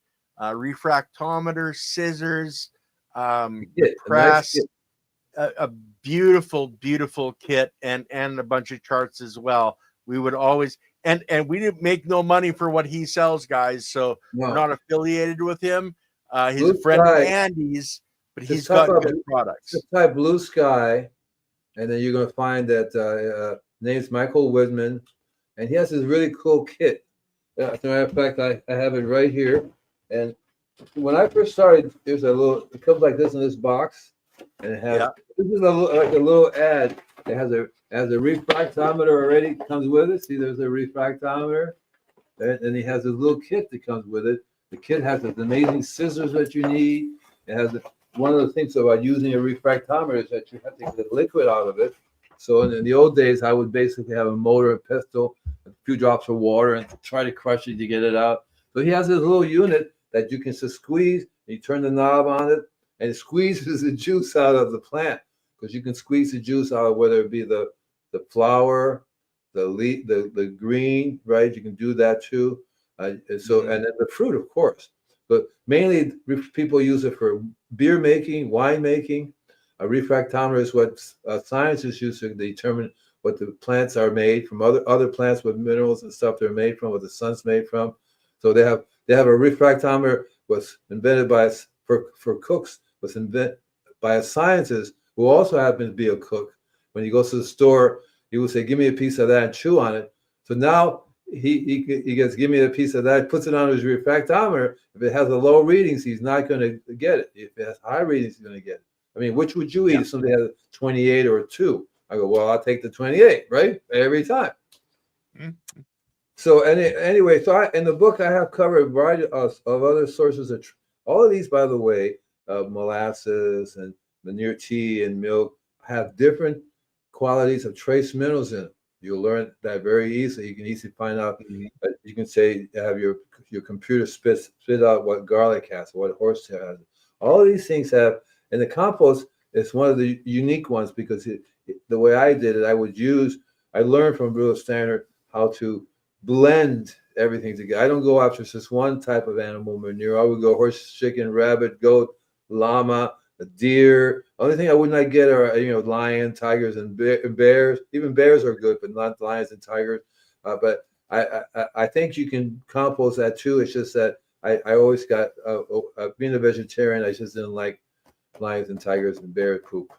refractometer, scissors, press, a beautiful, beautiful kit, and a bunch of charts as well. We would always, and we didn't make no money for what he sells, guys, so we're not affiliated with him. He's a friend of Andy's, but he's got good products. Just type Blue Sky, and then you're going to find that name's Michael Woodman, and he has this really cool kit. As a matter of fact, I have it right here. And when I first started, there's a little. It comes like this in this box, and it has. This is like a little ad. It has a refractometer already. Comes with it. See, there's a refractometer, and he has a little kit that comes with it. The kit has the amazing scissors that you need. It has one of the things about using a refractometer is that you have to get the liquid out of it. So in the old days, I would basically have a motor, a pestle, a few drops of water, and try to crush it to get it out. So he has this little unit that you can just squeeze. And you turn the knob on it, and it squeezes the juice out of the plant, because you can squeeze the juice out of whether it be the flower, the leaf, the green, right? You can do that too. And then the fruit, of course. But mainly people use it for beer making, wine making. A refractometer is what scientists use to determine what the plants are made from, other plants, with minerals and stuff they're made from, what the sun's made from. So they have a refractometer was invented for cooks, was invented by a scientist who also happens to be a cook. When he goes to the store, he will say, "Give me a piece of that and chew on it." So now he gets give me a piece of that, puts it on his refractometer. If it has a low readings, he's not going to get it. If it has high readings, he's going to get it. I mean, which would you eat if somebody has a 28 or a 2? I go, well, I'll take the 28, right? Every time. Mm-hmm. So anyway, so in the book I have covered a variety of other sources of all of these, by the way, molasses and manure tea and milk have different qualities of trace minerals in it. You'll learn that very easily. You can easily find out. You can say have your computer spit out what garlic has, what horsehair has. All of these things have, and the compost is one of the unique ones because the way I did it, I learned from Rudolf Steiner how to blend everything together. I don't go after just one type of animal manure. I would go horse, chicken, rabbit, goat, llama, a deer. Only thing I would not get are lion, tigers, and bears. Even bears are good, but not lions and tigers. But I think you can compost that too. It's just that I always got being a vegetarian, I just didn't like lions and tigers and bear poop.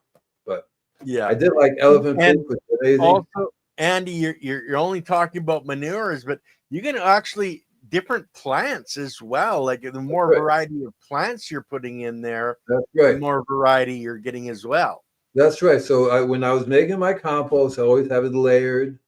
But yeah, I did like elephant poop. Which is amazing. Also, Andy, you're only talking about manures, but you can actually different plants as well. Like the more variety of plants you're putting in there, the more variety you're getting as well. That's right. So when I was making my compost, I always have it layered,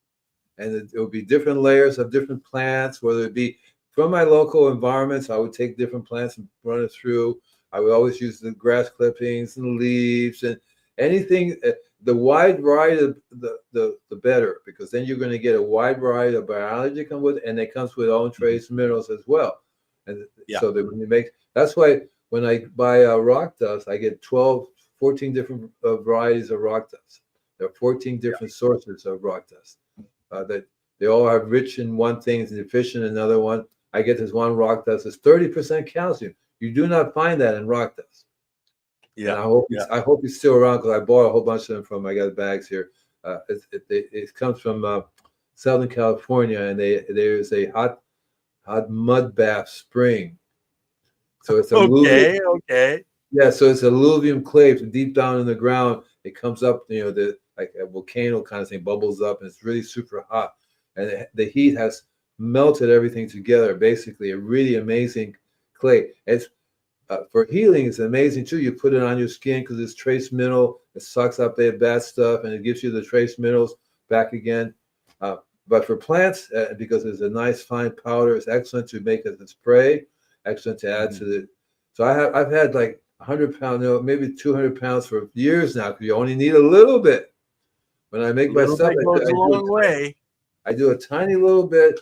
and it would be different layers of different plants, whether it be from my local environments. I would take different plants and run it through. I would always use the grass clippings and leaves and anything. The wide variety, the better, because then you're going to get a wide variety of biology come with, and it comes with own trace minerals as well. And so that when you make, that's why when I buy rock dust, I get 14 different varieties of rock dust. There are 14 different sources of rock dust that they all are rich in one thing and deficient in another one. I get this one rock dust that's 30% calcium. You do not find that in rock dust. Yeah, and I hope he's still around because I bought a whole bunch of them from. I got bags here. It comes from Southern California, and there's a hot mud bath spring. So it's okay. Yeah, so it's alluvium clay from deep down in the ground. It comes up, like a volcano kind of thing, bubbles up, and it's really super hot. And the heat has melted everything together. Basically, a really amazing clay. It's for healing, it's amazing too. You put it on your skin because it's trace mineral. It sucks up the bad stuff and it gives you the trace minerals back again. But for plants, because it's a nice fine powder, it's excellent to make as a spray. Excellent to add to the. So I've had like 100 pounds, maybe 200 pounds for years now because you only need a little bit. When I make my stuff, it goes a long way. I do a tiny little bit.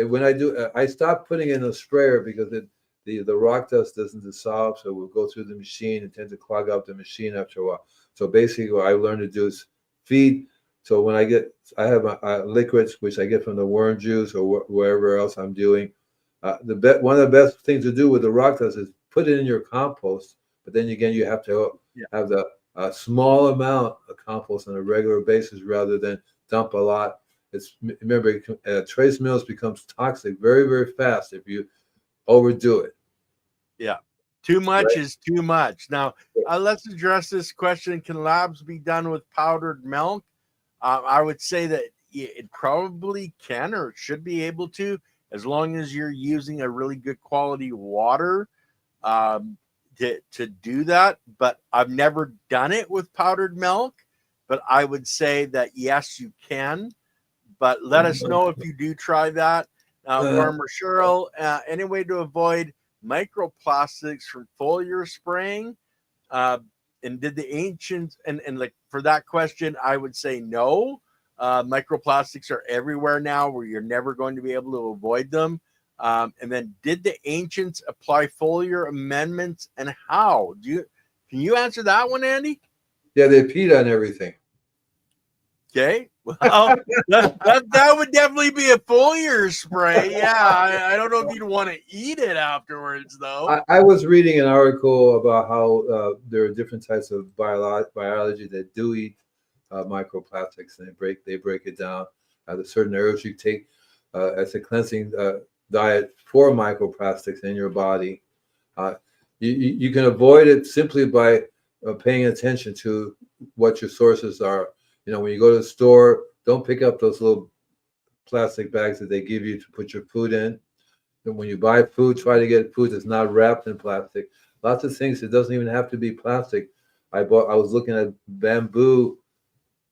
When I do, I stop putting in a sprayer because the rock dust doesn't dissolve, so it will go through the machine and tend to clog up the machine after a while. So basically, what I learned to do is feed. So when I have liquids which I get from the worm juice or wherever else I'm doing. One of the best things to do with the rock dust is put it in your compost. But then again, you have to have the small amount of compost on a regular basis rather than dump a lot. Remember, trace minerals becomes toxic very, very fast if you overdo it. Yeah, too much is too much. Now, let's address this question. Can labs be done with powdered milk? I would say that it probably can or should be able to, as long as you're using a really good quality water to do that. But I've never done it with powdered milk. But I would say that, yes, you can. But let us know if you do try that. Farmer Cheryl, any way to avoid microplastics from foliar spraying? And did the ancients, and like for that question, I would say no. Microplastics are everywhere now where you're never going to be able to avoid them. And then did the ancients apply foliar amendments and how? Can you answer that one, Andy? Yeah, they peed on everything. Okay. Well, that would definitely be a foliar spray. Yeah, I don't know if you'd want to eat it afterwards, though. I was reading an article about how there are different types of biology that do eat microplastics, and they break it down. There's certain herbs you take as a cleansing diet for microplastics in your body. You can avoid it simply by paying attention to what your sources are. When you go to the store, don't pick up those little plastic bags that they give you to put your food in. And when you buy food, try to get food that's not wrapped in plastic. Lots of things, it doesn't even have to be plastic. I was looking at bamboo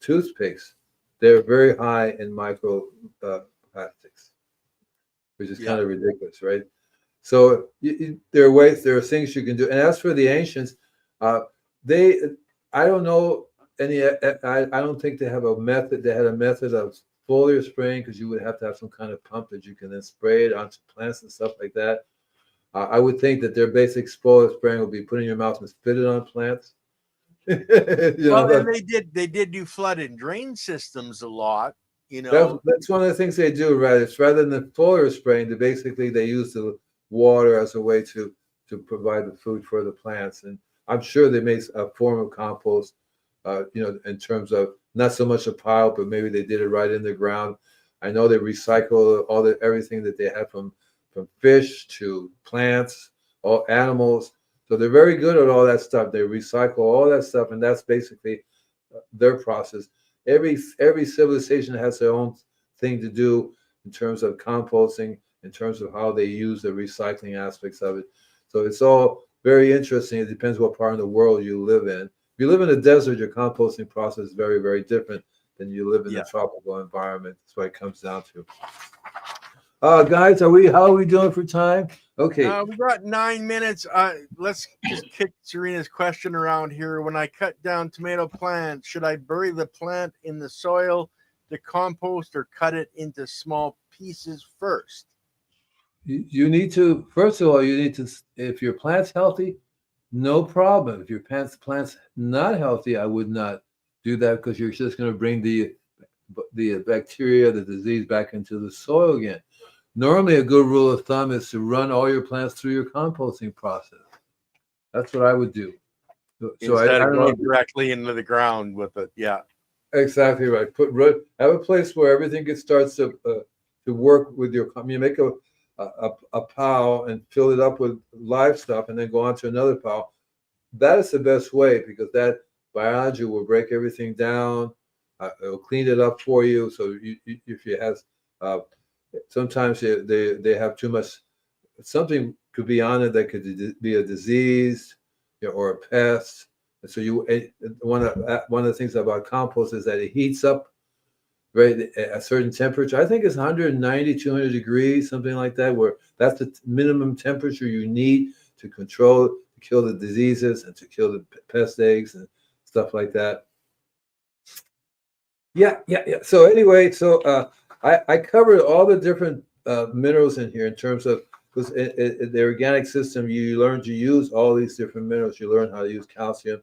toothpicks. They're very high in micro plastics, which is kind of ridiculous, right? So there are ways, there are things you can do. And as for the ancients, they, I don't know any, I don't think they have a method. They had a method of foliar spraying because you would have to have some kind of pump that you can then spray it onto plants and stuff like that. I would think that their basic foliar spraying would be put in your mouth and spit it on plants. Well, and they did do flood and drain systems a lot. You know, that's one of the things they do, right? It's rather than foliar spraying, they use the water as a way to provide the food for the plants. And I'm sure they make a form of compost, in terms of not so much a pile, but maybe they did it right in the ground. I know they recycle everything that they have from fish to plants, all animals. So they're very good at all that stuff. They recycle all that stuff, and that's basically their process. Every civilization has their own thing to do in terms of composting, in terms of how they use the recycling aspects of it. So it's all very interesting. It depends what part of the world you live in. If you live in a desert, your composting process is very, very different than you live in a tropical environment. That's what it comes down to. Guys, how are we doing for time? Okay. We got 9 minutes. Let's just kick Serena's question around here. When I cut down tomato plants, should I bury the plant in the soil to compost or cut it into small pieces first? You need to, first of all, if your plant's healthy, no problem. If your plant's not healthy, I would not do that because you're just going to bring the bacteria, the disease back into the soil again. Normally, a good rule of thumb is to run all your plants through your composting process. That's what I would do. Instead of going directly into the ground with it, yeah. Exactly right. Have a place where everything starts to work with your. You make a pile and fill it up with live stuff, and then go on to another pile. That is the best way because that biology will break everything down. It'll clean it up for you. So if you have sometimes they have too much, something could be on it that could be a disease, or a pest. And so one of the things about compost is that it heats up right at a certain temperature. I think it's 190, 200 degrees, something like that, where that's the minimum temperature you need to kill the diseases and to kill the pest eggs and stuff like that. Yeah. So anyway, I covered all the different minerals in here in terms of, because in the organic system, you learn to use all these different minerals. You learn how to use calcium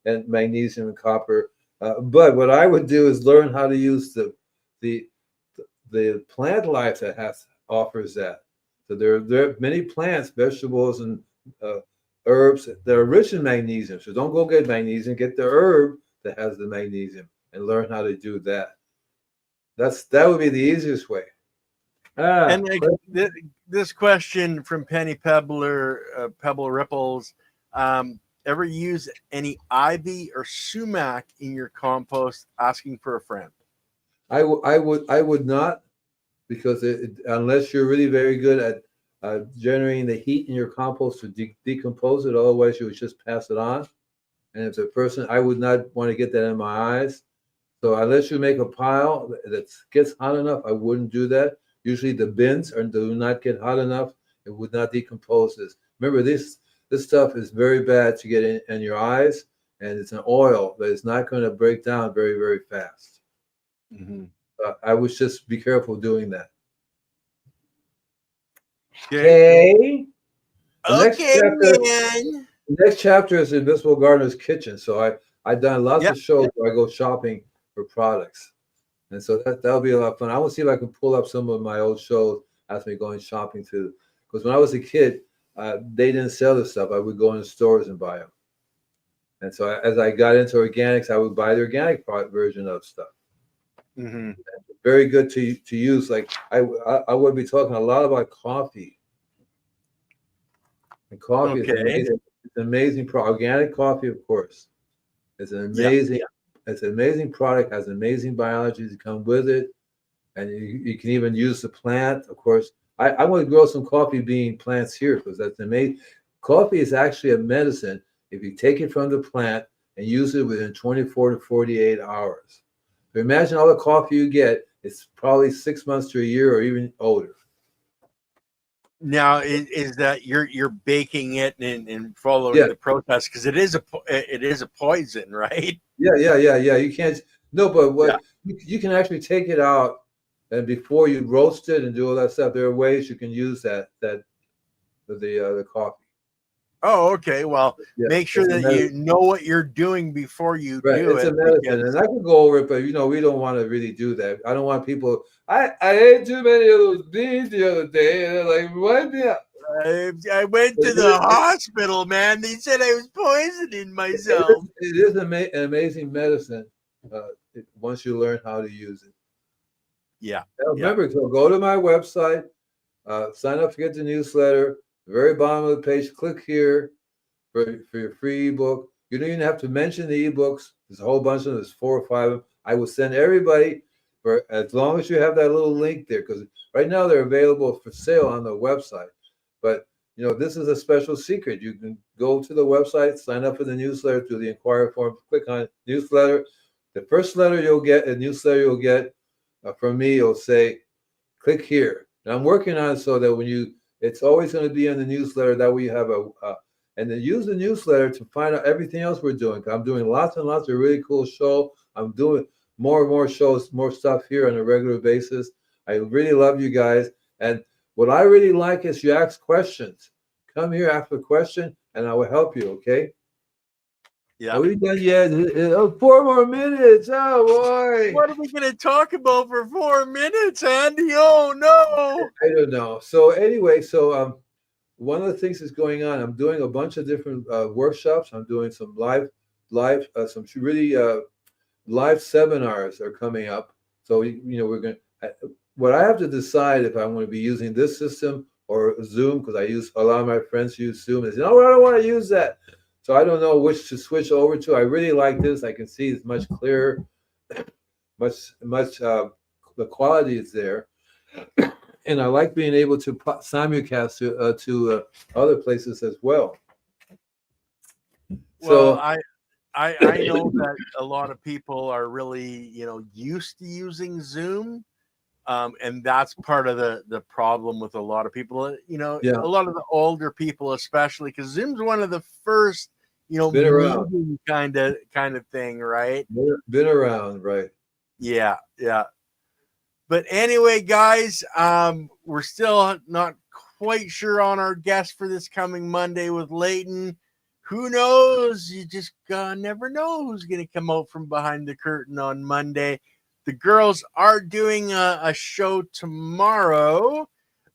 and magnesium and copper. But what I would do is learn how to use the plant life that offers that. So there are many plants, vegetables, and herbs that are rich in magnesium. So don't go get magnesium. Get the herb that has the magnesium and learn how to do that. That would be the easiest way. And this question from Penny Pebble Ripples, ever use any ivy or sumac in your compost? Asking for a friend. I would not, because unless you're really very good at generating the heat in your compost to decompose it, otherwise you would just pass it on. And if a person, I would not want to get that in my eyes. So unless you make a pile that gets hot enough, I wouldn't do that. Usually the bins do not get hot enough. It would not decompose this. Remember, this stuff is very bad to get in your eyes, and it's an oil that is not going to break down very, very fast. Mm-hmm. I would just be careful doing that. Okay. The next chapter is Invisible Gardener's Kitchen. So I've done lots of shows where I go shopping for products. And so that'll be a lot of fun. I will see if I can pull up some of my old shows as me going shopping too. Because when I was a kid, they didn't sell this stuff. I would go in the stores and buy them. And so as I got into organics, I would buy the organic version of stuff. Mm-hmm. Very good to use. Like I would be talking a lot about coffee. And coffee is an amazing product. Organic coffee, of course, is an amazing. It's an amazing product. Has amazing biology to come with it. and you can even use the plant. Of course, I want to grow some coffee bean plants here because that's amazing. Coffee is actually a medicine if you take it from the plant and use it within 24 to 48 hours. So imagine all the coffee you get. It's probably 6 months to a year or even older. Now, is that you're baking it and following Yeah, the process, because it is a poison, right? yeah. You can't. No, but Yeah. what you can actually take it out, and before you roast it and do all that stuff, there are ways you can use the coffee. Oh, okay. Well, Yeah, make sure it's a that you medicine. know what you're doing before you Right, do it's a it, medicine, because and I can go over it, but we don't want to really do that. I don't want people. I ate too many of those beans the other day, and they're like, "What the?" I went to the hospital, man. They said I was poisoning myself. It is an amazing medicine once you learn how to use it. Yeah. Now, Yeah. remember, so go to my website, sign up to get the newsletter. The very bottom of the page, click here for your free ebook. You don't even have to mention the ebooks. There's a whole bunch of them. There's 4 or 5 of them. I will send everybody for as long as you have that little link there, because right now they're available for sale on the website. But this is a special secret. You can go to the website, sign up for the newsletter through the inquiry form, click on newsletter. The first letter you'll get, a newsletter you'll get from me, will say, click here. And I'm working on it so that it's always going to be in the newsletter. That way you have and then use the newsletter to find out everything else we're doing. I'm doing lots and lots of really cool shows. I'm doing more and more shows, more stuff here on a regular basis. I really love you guys. And what I really like is you ask questions. Come here, ask a question, and I will help you, okay? Yeah. Are we done yet? 4 more minutes. Oh, boy. What are we going to talk about for 4 minutes, Andy? Oh, no. I don't know. So anyway, one of the things that's going on, I'm doing a bunch of different workshops. I'm doing some some really live seminars are coming up. So we're going. What I have to decide if I want to be using this system or Zoom, because a lot of my friends use Zoom. They say, "No, I don't want to use that." So I don't know which to switch over to. I really like this. I can see it's much clearer, much. The quality is there. And I like being able to simulcast to other places as well. Well, So I know that a lot of people are really, used to using Zoom. And that's part of the problem with a lot of people, yeah, a lot of the older people, especially, because Zoom's one of the first, been around, meeting kind of thing, right? been around, right? Yeah. Yeah. But anyway, guys, we're still not quite sure on our guest for this coming Monday with Leighton. Who knows? You just never know who's going to come out from behind the curtain on Monday. The girls are doing a show tomorrow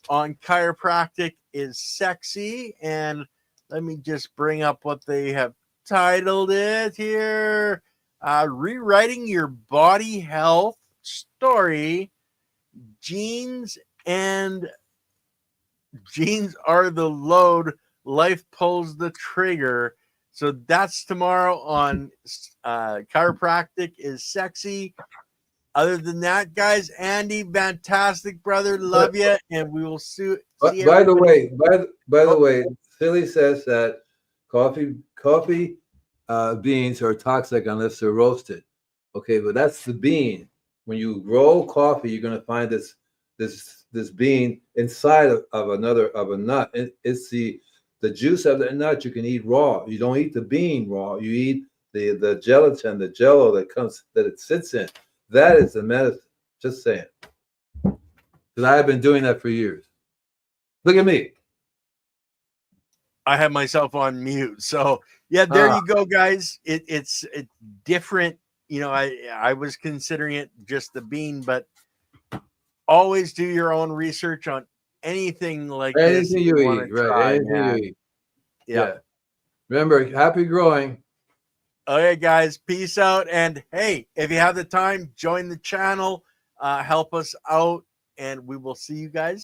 on Chiropractic is Sexy. And let me just bring up what they have titled it here. Rewriting Your Body Health Story. Genes are the load. Life pulls the trigger. So that's tomorrow on Chiropractic is Sexy. Other than that, guys, Andy, fantastic brother, love you, and we will see By the everybody. way, by the way, Philly says that coffee beans are toxic unless they're roasted. Okay, but that's the bean. When you roll coffee, you're going to find this bean inside of a nut. It's the juice of the nut you can eat raw. You don't eat the bean raw. You eat the gelatin, the jello that it sits in. That is the medicine. Just saying. Because I have been doing that for years. Look at me. I have myself on mute. So yeah, there you go, guys. It's different. I was considering it just the bean, but always do your own research on anything like this. Anything you eat, right? Anything you eat. Yeah. Remember, happy growing. Okay, guys, peace out. And hey, if you have the time, join the channel, help us out, and we will see you guys